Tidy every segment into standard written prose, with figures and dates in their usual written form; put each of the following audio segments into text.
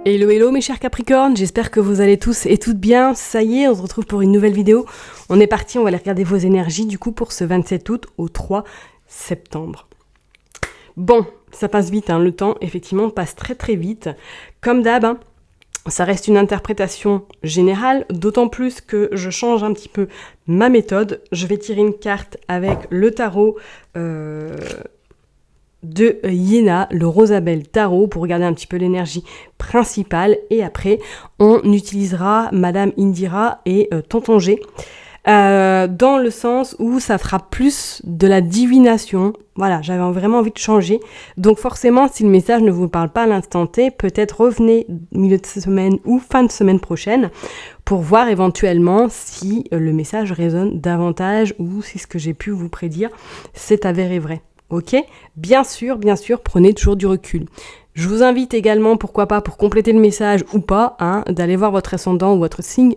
Hello hello mes chers Capricornes, j'espère que vous allez tous et toutes bien. Ça y est, on se retrouve pour une nouvelle vidéo. On est parti, on va aller regarder vos énergies du coup pour ce 27 août au 3 septembre. Bon, ça passe vite, le temps effectivement passe très très vite. Comme d'hab, ça reste une interprétation générale, d'autant plus que je change un petit peu ma méthode. Je vais tirer une carte avec le tarot de Yéna, le Rosabelle Tarot, pour regarder un petit peu l'énergie principale. Et après, on utilisera Madame Indira et Tonton G, dans le sens où ça fera plus de la divination. Voilà, j'avais vraiment envie de changer. Donc forcément, si le message ne vous parle pas à l'instant T, peut-être revenez milieu de semaine ou fin de semaine prochaine pour voir éventuellement si le message résonne davantage ou si ce que j'ai pu vous prédire s'est avéré vrai. Ok ? Bien sûr, prenez toujours du recul. Je vous invite également, pourquoi pas, pour compléter le message ou pas, d'aller voir votre ascendant ou votre signe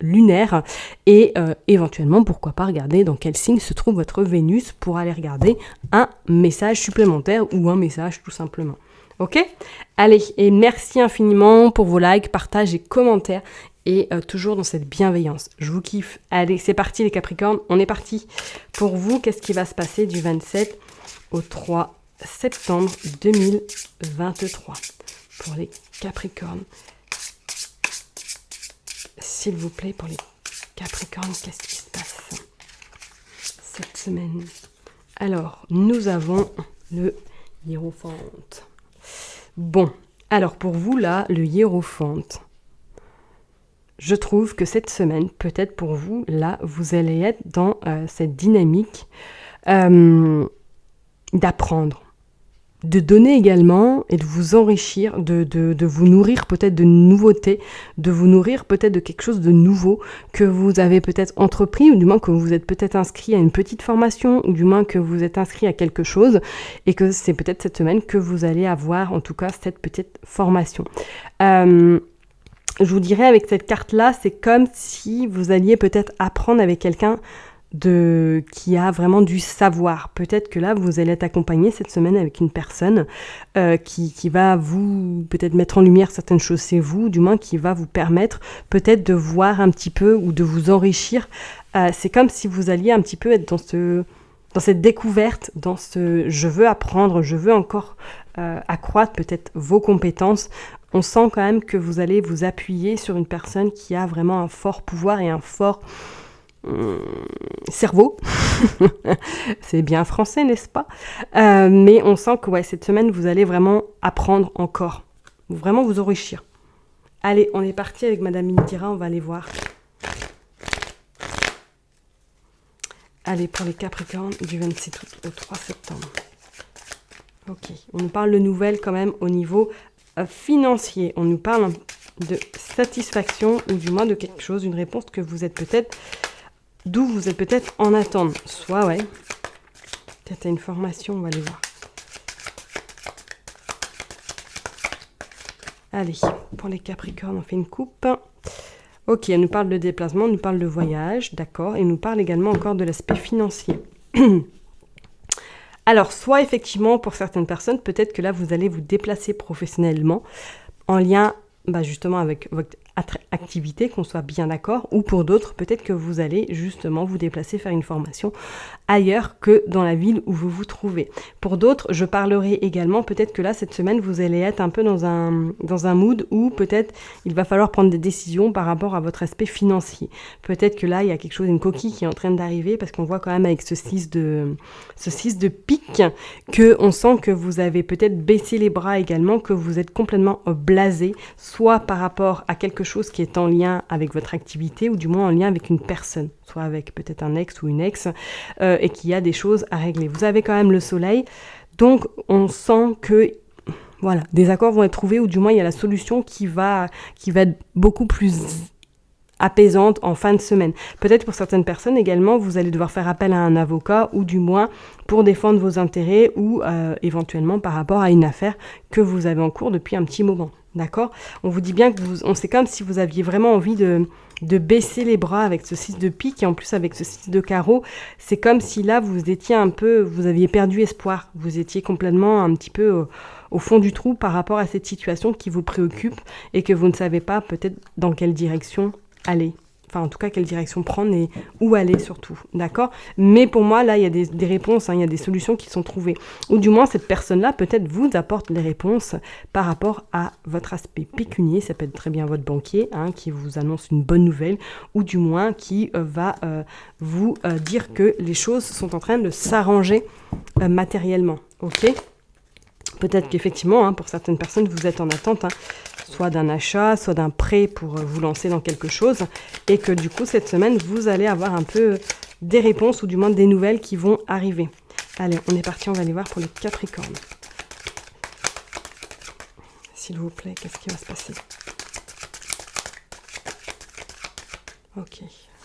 lunaire et éventuellement, pourquoi pas, regarder dans quel signe se trouve votre Vénus pour aller regarder un message supplémentaire ou un message tout simplement. Ok ? Allez, et merci infiniment pour vos likes, partages et commentaires. Et toujours dans cette bienveillance. Je vous kiffe. Allez, c'est parti les Capricornes, on est parti. Pour vous, qu'est-ce qui va se passer du 27 au 3 septembre 2023 pour les Capricornes? S'il vous plaît, pour les Capricornes, qu'est-ce qui se passe cette semaine? Alors, nous avons le Hiérophante. Bon, alors pour vous là, le Hiérophante, je trouve que cette semaine, peut-être pour vous, là, vous allez être dans cette dynamique d'apprendre, de donner également et de vous enrichir, de vous nourrir peut-être de nouveautés, de vous nourrir peut-être de quelque chose de nouveau que vous avez peut-être entrepris, ou du moins que vous êtes peut-être inscrit à une petite formation, ou du moins que vous êtes inscrit à quelque chose, et que c'est peut-être cette semaine que vous allez avoir, en tout cas, cette petite formation. Je vous dirais, avec cette carte-là, c'est comme si vous alliez peut-être apprendre avec quelqu'un qui a vraiment du savoir. Peut-être que là, vous allez être accompagné cette semaine avec une personne qui va vous peut-être mettre en lumière certaines choses chez vous, du moins qui va vous permettre peut-être de voir un petit peu ou de vous enrichir. C'est comme si vous alliez un petit peu être dans cette découverte, dans ce « je veux apprendre, je veux encore accroître peut-être vos compétences ». On sent quand même que vous allez vous appuyer sur une personne qui a vraiment un fort pouvoir et un fort cerveau. C'est bien français, n'est-ce pas ? Mais on sent que cette semaine, vous allez vraiment apprendre encore. Vraiment vous enrichir. Allez, on est parti avec Madame Indira, on va aller voir. Allez, pour les Capricornes, du 27 août au 3 septembre. Ok, on nous parle de nouvelles quand même au niveau financier. On nous parle de satisfaction ou du moins de quelque chose, une réponse que vous êtes peut-être, d'où vous êtes peut-être en attente. Soit, peut-être à une formation, on va aller voir. Allez, pour les Capricornes, on fait une coupe. Ok, elle nous parle de déplacement, elle nous parle de voyage, d'accord, et elle nous parle également encore de l'aspect financier. Alors, soit effectivement, pour certaines personnes, peut-être que là, vous allez vous déplacer professionnellement en lien justement avec votre activité, qu'on soit bien d'accord, ou pour d'autres, peut-être que vous allez justement vous déplacer, faire une formation ailleurs que dans la ville où vous vous trouvez. Pour d'autres, je parlerai également, peut-être que là, cette semaine, vous allez être un peu dans un mood où peut-être il va falloir prendre des décisions par rapport à votre aspect financier. Peut-être que là, il y a quelque chose, une coquille qui est en train d'arriver, parce qu'on voit quand même avec ce 6 de pique, qu'on sent que vous avez peut-être baissé les bras également, que vous êtes complètement blasé, soit par rapport à quelque chose qui est en lien avec votre activité ou du moins en lien avec une personne, soit avec peut-être un ex ou une ex et qu'il y a des choses à régler. Vous avez quand même le soleil, donc on sent que des accords vont être trouvés ou du moins il y a la solution qui va être beaucoup plus apaisante en fin de semaine. Peut-être pour certaines personnes également, vous allez devoir faire appel à un avocat ou du moins pour défendre vos intérêts ou éventuellement par rapport à une affaire que vous avez en cours depuis un petit moment. D'accord? On vous dit bien que c'est comme si vous aviez vraiment envie de baisser les bras avec ce 6 de pique et en plus avec ce 6 de carreau. C'est comme si là, vous aviez perdu espoir. Vous étiez complètement un petit peu au fond du trou par rapport à cette situation qui vous préoccupe et que vous ne savez pas peut-être dans quelle direction aller. Enfin, en tout cas, quelle direction prendre et où aller surtout, d'accord? Mais pour moi, là, il y a des réponses, il y a des solutions qui sont trouvées. Ou du moins, cette personne-là, peut-être, vous apporte les réponses par rapport à votre aspect pécunier. Ça peut être très bien votre banquier, qui vous annonce une bonne nouvelle, ou du moins qui va vous dire que les choses sont en train de s'arranger matériellement, ok? Peut-être qu'effectivement, pour certaines personnes, vous êtes en attente, soit d'un achat, soit d'un prêt pour vous lancer dans quelque chose, et que du coup, cette semaine, vous allez avoir un peu des réponses, ou du moins des nouvelles qui vont arriver. Allez, on est parti, on va aller voir pour les Capricornes. S'il vous plaît, qu'est-ce qui va se passer? Ok,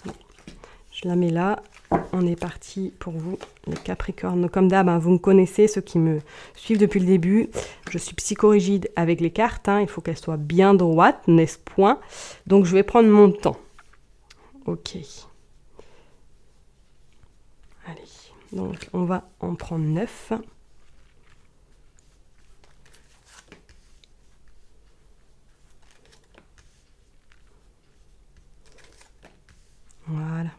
bon. Je la mets là. On est parti pour vous, les Capricornes. Comme d'hab, vous me connaissez, ceux qui me suivent depuis le début. Je suis psychorigide avec les cartes. Il faut qu'elles soient bien droites, n'est-ce point? Donc, je vais prendre mon temps. Ok. Allez. Donc, on va en prendre 9. Voilà.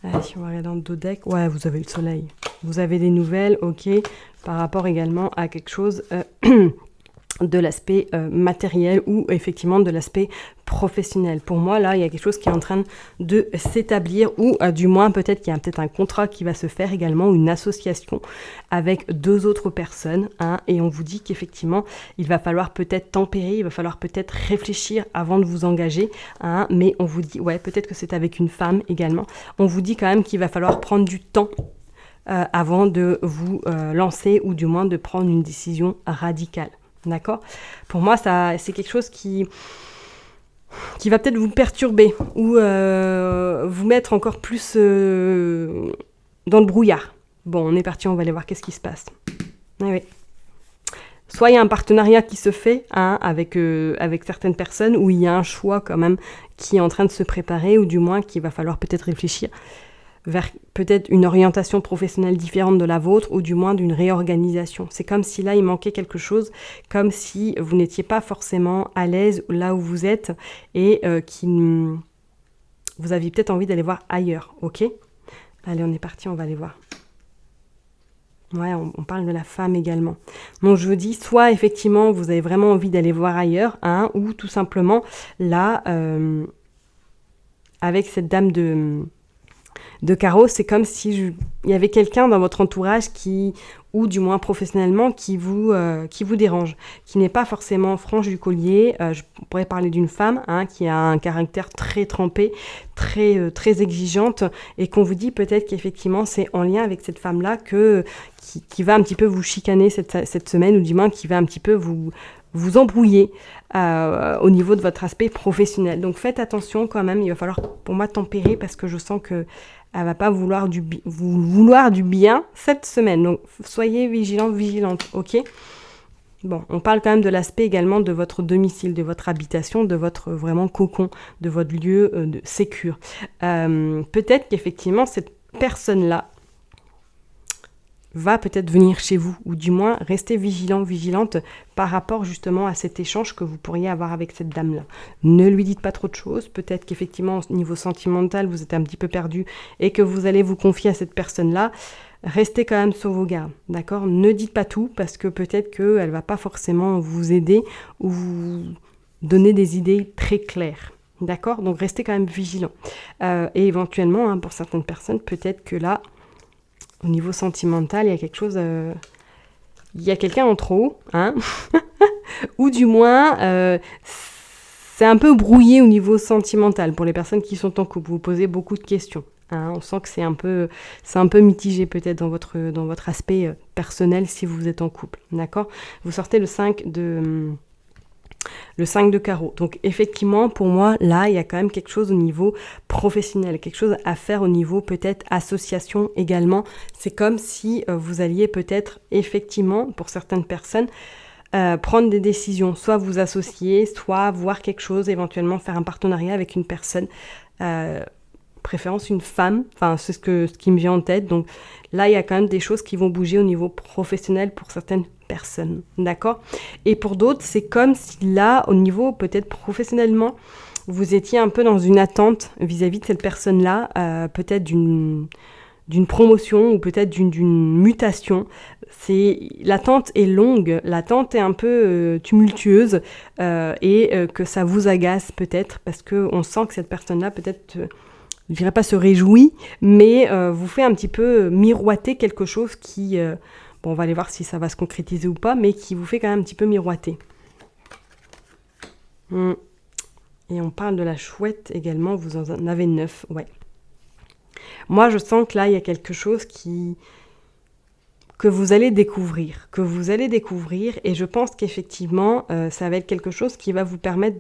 Allez, si on va regarder dans le dos deck, ouais, vous avez le soleil. Vous avez des nouvelles, ok, par rapport également à quelque chose de l'aspect matériel ou effectivement de l'aspect professionnel. Pour moi, là, il y a quelque chose qui est en train de s'établir ou du moins peut-être qu'il y a peut-être un contrat qui va se faire également ou une association avec 2 autres personnes et on vous dit qu'effectivement, il va falloir peut-être tempérer, il va falloir peut-être réfléchir avant de vous engager mais on vous dit, ouais, peut-être que c'est avec une femme également. On vous dit quand même qu'il va falloir prendre du temps avant de vous lancer ou du moins de prendre une décision radicale. D'accord? Pour moi, c'est quelque chose qui va peut-être vous perturber ou vous mettre encore plus dans le brouillard. Bon, on est parti, on va aller voir qu'est-ce qui se passe. Oui. Soit il y a un partenariat qui se fait avec certaines personnes, ou il y a un choix quand même qui est en train de se préparer, ou du moins qu'il va falloir peut-être réfléchir vers peut-être une orientation professionnelle différente de la vôtre, ou du moins d'une réorganisation. C'est comme si là, il manquait quelque chose, comme si vous n'étiez pas forcément à l'aise là où vous êtes, et vous aviez peut-être envie d'aller voir ailleurs, ok? Allez, on est parti, on va aller voir. Ouais, on parle de la femme également. Donc je vous dis, soit effectivement, vous avez vraiment envie d'aller voir ailleurs, ou tout simplement, là, avec cette dame de carreau, c'est comme si il y avait quelqu'un dans votre entourage ou du moins professionnellement, qui vous dérange, qui n'est pas forcément franche du collier. Je pourrais parler d'une femme qui a un caractère très trempé, très, très exigeante, et qu'on vous dit peut-être qu'effectivement c'est en lien avec cette femme-là qui va un petit peu vous chicaner cette semaine, ou du moins qui va un petit peu vous embrouiller au niveau de votre aspect professionnel. Donc faites attention quand même, il va falloir pour moi tempérer, parce que je sens que elle va pas vouloir du bien cette semaine. Donc soyez vigilante, ok? Bon, on parle quand même de l'aspect également de votre domicile, de votre habitation, de votre vraiment cocon, de votre lieu de sécure. Peut-être qu'effectivement cette personne-là va peut-être venir chez vous, ou du moins rester vigilante par rapport justement à cet échange que vous pourriez avoir avec cette dame-là. Ne lui dites pas trop de choses, peut-être qu'effectivement au niveau sentimental vous êtes un petit peu perdu et que vous allez vous confier à cette personne-là. Restez quand même sur vos gardes, d'accord? Ne dites pas tout, parce que peut-être qu'elle ne va pas forcément vous aider ou vous donner des idées très claires. D'accord? Donc restez quand même vigilant. Et éventuellement, pour certaines personnes, peut-être que là, au niveau sentimental, il y a quelque chose... il y a quelqu'un en trop, ou du moins, c'est un peu brouillé au niveau sentimental pour les personnes qui sont en couple. Vous posez beaucoup de questions. On sent que c'est un peu mitigé peut-être dans votre aspect personnel si vous êtes en couple. D'accord? Vous sortez le 5 le 5 de carreau. Donc effectivement, pour moi, là, il y a quand même quelque chose au niveau professionnel, quelque chose à faire au niveau peut-être association également. C'est comme si vous alliez peut-être effectivement, pour certaines personnes, prendre des décisions, soit vous associer, soit voir quelque chose, éventuellement faire un partenariat avec une personne, préférence une femme, enfin c'est ce qui me vient en tête. Donc là, il y a quand même des choses qui vont bouger au niveau professionnel pour certaines personnes, d'accord? Et pour d'autres, c'est comme si là, au niveau peut-être professionnellement, vous étiez un peu dans une attente vis-à-vis de cette personne-là, peut-être d'une promotion ou peut-être d'une mutation. L'attente est longue, l'attente est un peu tumultueuse et que ça vous agace peut-être parce qu'on sent que cette personne-là peut-être, je dirais pas se réjouit, mais vous fait un petit peu miroiter quelque chose qui, bon, on va aller voir si ça va se concrétiser ou pas, mais qui vous fait quand même un petit peu miroiter. Et on parle de la chouette également, vous en avez 9, ouais. Moi, je sens que là, il y a quelque chose que vous allez découvrir, et je pense qu'effectivement, ça va être quelque chose qui va vous permettre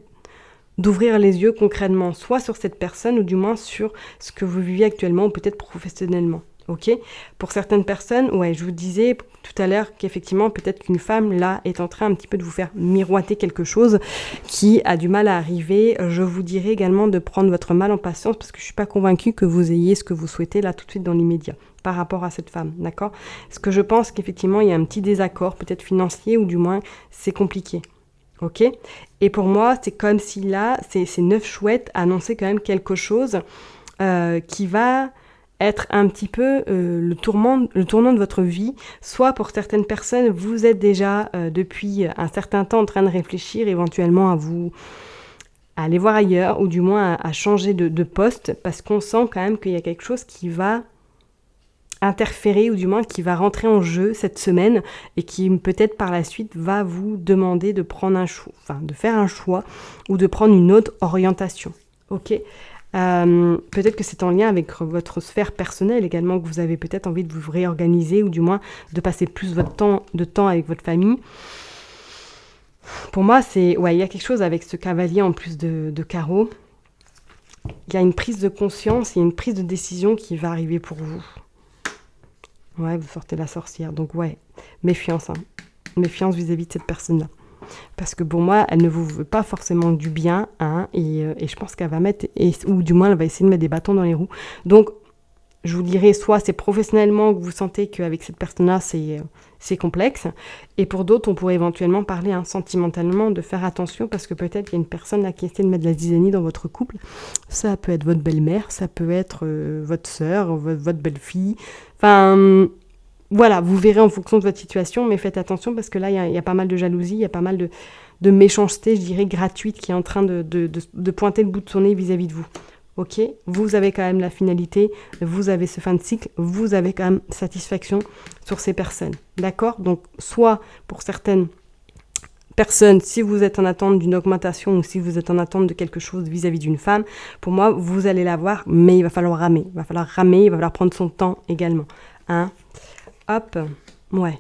d'ouvrir les yeux concrètement, soit sur cette personne, ou du moins sur ce que vous vivez actuellement, ou peut-être professionnellement. Ok ? Pour certaines personnes, ouais, je vous disais tout à l'heure qu'effectivement, peut-être qu'une femme, là, est en train un petit peu de vous faire miroiter quelque chose qui a du mal à arriver. Je vous dirais également de prendre votre mal en patience parce que je suis pas convaincue que vous ayez ce que vous souhaitez là tout de suite dans l'immédiat par rapport à cette femme, d'accord ? Parce que je pense qu'effectivement, il y a un petit désaccord, peut-être financier, ou du moins, c'est compliqué. Ok ? Et pour moi, c'est comme si là, ces 9 chouettes annonçaient quand même quelque chose qui va être un petit peu le tournant de votre vie. Soit pour certaines personnes, vous êtes déjà depuis un certain temps en train de réfléchir éventuellement à aller voir ailleurs, ou du moins à changer de poste, parce qu'on sent quand même qu'il y a quelque chose qui va interférer, ou du moins qui va rentrer en jeu cette semaine, et qui peut-être par la suite va vous demander de prendre de faire un choix, ou de prendre une autre orientation. Ok ? Peut-être que c'est en lien avec votre sphère personnelle également, que vous avez peut-être envie de vous réorganiser, ou du moins de passer plus de temps avec votre famille. Pour moi, il y a quelque chose avec ce cavalier en plus de carreau. Il y a une prise de conscience, il y a une prise de décision qui va arriver pour vous. Ouais, vous sortez la sorcière, donc ouais, méfiance, hein. Méfiance vis-à-vis de cette personne-là. Parce que pour moi, elle ne vous veut pas forcément du bien, hein, et je pense qu'elle va ou du moins elle va essayer de mettre des bâtons dans les roues. Donc, je vous dirais, soit c'est professionnellement que vous sentez qu'avec cette personne-là, c'est complexe, et pour d'autres, on pourrait éventuellement parler sentimentalement de faire attention, parce que peut-être qu'il y a une personne là qui essaie de mettre de la zizanie dans votre couple. Ça peut être votre belle-mère, ça peut être votre sœur, votre belle-fille, enfin... Voilà, vous verrez en fonction de votre situation, mais faites attention parce que là, il y a pas mal de jalousie, il y a pas mal de méchanceté, je dirais, gratuite qui est en train de pointer le bout de son nez vis-à-vis de vous. Ok ? Vous avez quand même la finalité, vous avez ce fin de cycle, vous avez quand même satisfaction sur ces personnes. D'accord ? Donc, soit pour certaines personnes, si vous êtes en attente d'une augmentation ou si vous êtes en attente de quelque chose vis-à-vis d'une femme, pour moi, vous allez l'avoir, mais il va falloir ramer. Il va falloir prendre son temps également. Hein ? Hop, ouais.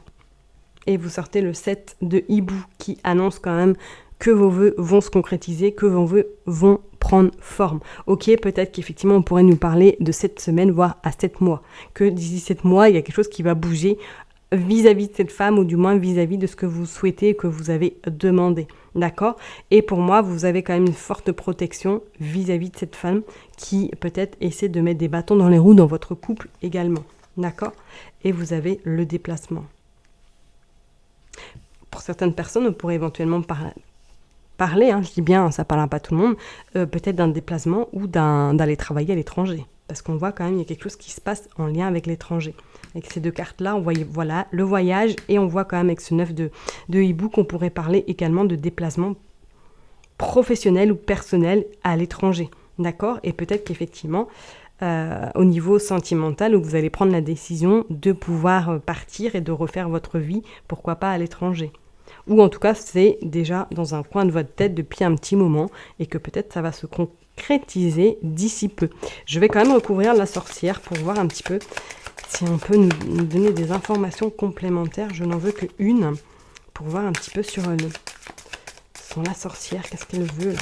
Et vous sortez le 7 de hibou qui annonce quand même que vos vœux vont se concrétiser, que vos vœux vont prendre forme. Ok, peut-être qu'effectivement on pourrait nous parler de 7 semaines, voire à 7 mois. Que d'ici 7 mois, il y a quelque chose qui va bouger vis-à-vis de cette femme, ou du moins vis-à-vis de ce que vous souhaitez et que vous avez demandé. D'accord ? Et pour moi, vous avez quand même une forte protection vis-à-vis de cette femme qui peut-être essaie de mettre des bâtons dans les roues dans votre couple également. D'accord ? Et vous avez le déplacement. Pour certaines personnes, on pourrait éventuellement parler, je dis bien, ça parle pas tout le monde, peut-être d'un déplacement ou d'aller travailler à l'étranger. Parce qu'on voit quand même, il y a quelque chose qui se passe en lien avec l'étranger. Avec ces 2 cartes-là, on voit voilà, le voyage, et on voit quand même avec ce 9 de hibou qu'on pourrait parler également de déplacement professionnel ou personnel à l'étranger. D'accord ? Et peut-être qu'effectivement... au niveau sentimental, où vous allez prendre la décision de pouvoir partir et de refaire votre vie, pourquoi pas à l'étranger. Ou en tout cas, c'est déjà dans un coin de votre tête depuis un petit moment, et que peut-être ça va se concrétiser d'ici peu. Je vais quand même recouvrir la sorcière pour voir un petit peu si on peut nous donner des informations complémentaires. Je n'en veux qu'une pour voir un petit peu sur Attention, la sorcière, qu'est-ce qu'elle veut là?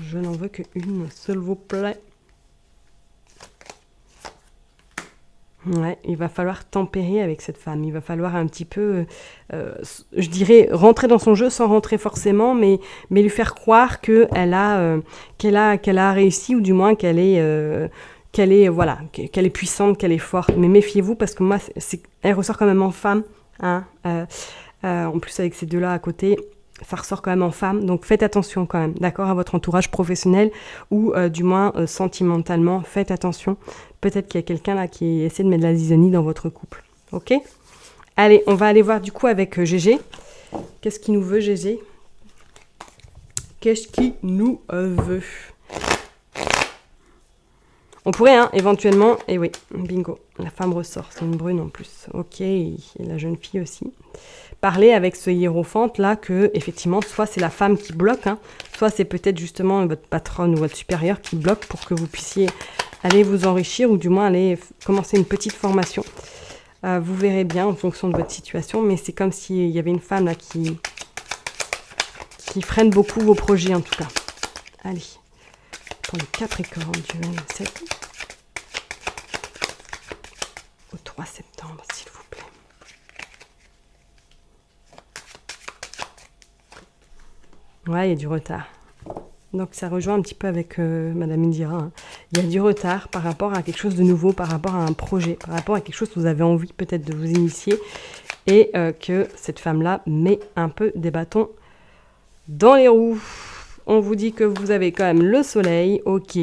Je n'en veux qu'une, s'il vous plaît. Ouais, il va falloir tempérer avec cette femme. Il va falloir un petit peu, je dirais, rentrer dans son jeu sans rentrer forcément, mais lui faire croire qu'elle a réussi, ou du moins qu'elle est, voilà, qu'elle est puissante, qu'elle est forte. Mais méfiez-vous parce que moi, elle ressort quand même en femme. Hein, en plus, avec ces deux-là à côté, ça ressort quand même en femme. Donc faites attention quand même, d'accord, à votre entourage professionnel ou du moins sentimentalement. Faites attention. Peut-être qu'il y a quelqu'un là qui essaie de mettre de la zizanie dans votre couple. Ok? Allez, on va aller voir du coup avec Gégé. Qu'est-ce qu'il nous veut, Gégé? Qu'est-ce qu'il nous veut? On pourrait, hein, éventuellement... Et oui, bingo, la femme ressort. C'est une brune en plus. Ok, et la jeune fille aussi. Parler avec ce hiérophante là que, effectivement, soit c'est la femme qui bloque, hein, soit c'est peut-être justement votre patronne ou votre supérieur qui bloque pour que vous puissiez aller vous enrichir ou du moins aller commencer une petite formation. Vous verrez bien en fonction de votre situation, mais c'est comme s'il y avait une femme là qui freine beaucoup vos projets en tout cas. Allez, pour le Capricorne du 27 au 3 septembre, s'il vous plaît. Ouais, il y a du retard. Donc ça rejoint un petit peu avec Madame Indira. Hein. Il y a du retard par rapport à quelque chose de nouveau, par rapport à un projet, par rapport à quelque chose que vous avez envie peut-être de vous initier et que cette femme-là met un peu des bâtons dans les roues. On vous dit que vous avez quand même le soleil, ok.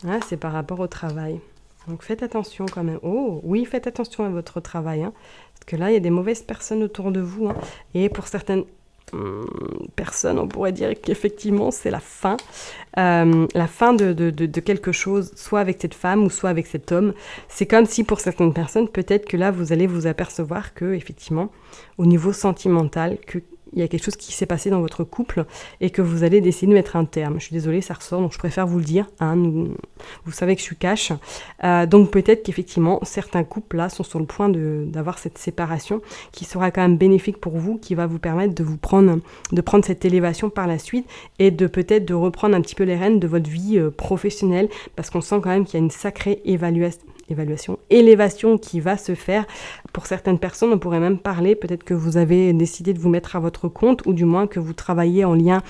Ah, c'est par rapport au travail. Donc faites attention quand même. Oh, oui, faites attention à votre travail. Hein, parce que là, il y a des mauvaises personnes autour de vous. Hein, et pour certaines personnes, on pourrait dire qu'effectivement, c'est la fin. La fin de quelque chose, soit avec cette femme ou soit avec cet homme. C'est comme si pour certaines personnes, peut-être que là, vous allez vous apercevoir que, effectivement, au niveau sentimental, il y a quelque chose qui s'est passé dans votre couple et que vous allez décider de mettre un terme. Je suis désolée, ça ressort, donc je préfère vous le dire. Hein, vous savez que je suis cash. Donc peut-être qu'effectivement, certains couples là sont sur le point d'avoir cette séparation qui sera quand même bénéfique pour vous, qui va vous permettre de prendre cette élévation par la suite et de peut-être de reprendre un petit peu les rênes de votre vie professionnelle parce qu'on sent quand même qu'il y a une sacrée élévation qui va se faire. Pour certaines personnes, on pourrait même parler, peut-être que vous avez décidé de vous mettre à votre compte ou du moins que vous travaillez en lien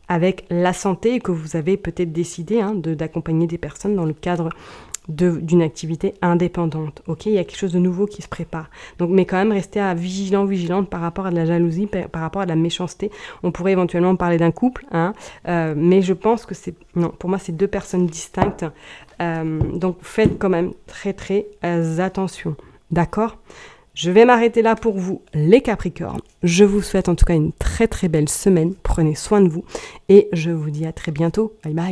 avec la santé et que vous avez peut-être décidé d'accompagner des personnes dans le cadre d'une activité indépendante. Ok, il y a quelque chose de nouveau qui se prépare. Donc, mais quand même, restez vigilante par rapport à de la jalousie, par rapport à de la méchanceté. On pourrait éventuellement parler d'un couple, hein, mais je pense que pour moi, c'est deux personnes distinctes. Donc, faites quand même très, très attention. D'accord ? Je vais m'arrêter là pour vous, les Capricornes. Je vous souhaite en tout cas une très, très belle semaine. Prenez soin de vous et je vous dis à très bientôt. Bye bye.